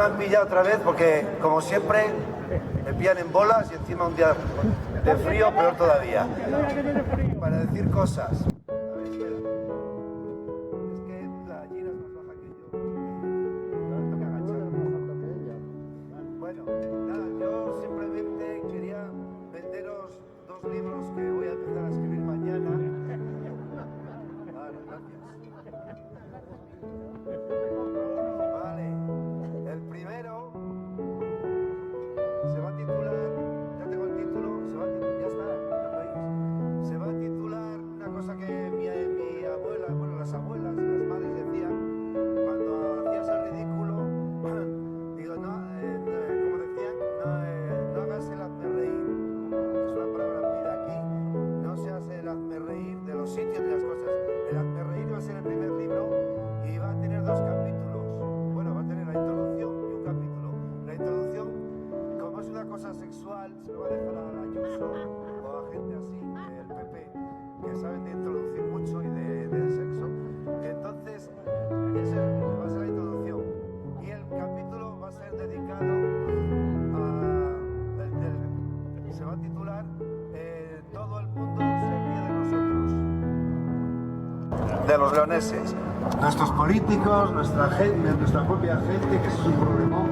han pillado otra vez porque, como siempre, me pillan en bolas y encima un día de frío peor todavía. Para decir cosas. A ver, espera. Es que la gallina es más baja que yo. Tengo que agacharme. Bueno, nada, yo simplemente quería venderos 2 libros que voy a empezar a escribir mañana. Vale, gracias. Vale, el primero se va a titular, ya tengo el título, se va a titular, ya está, ya lo oís. Se va a titular una cosa que mi abuela, bueno, las abuelas, las madres decían cuando hacías el ridículo, digo, no, como decían, no hagas el hazme reír, es una palabra muy de aquí, no se hace el hazme reír de los sitios y las cosas. El hazme reír va a ser el primer libro y va a tener 2 capítulos. Bueno, va a tener la introducción y un capítulo. La introducción, como es una cosa sexual, se lo va a dejar a Ayuso o a gente así del PP que saben de introducir mucho y de sexo. Entonces, esa va a ser la introducción. Y el capítulo va a ser dedicado a... se va a titular Todo el mundo se ríe de nosotros. De los leoneses. Nuestros políticos, nuestra gente, nuestra propia gente, que es un problemón.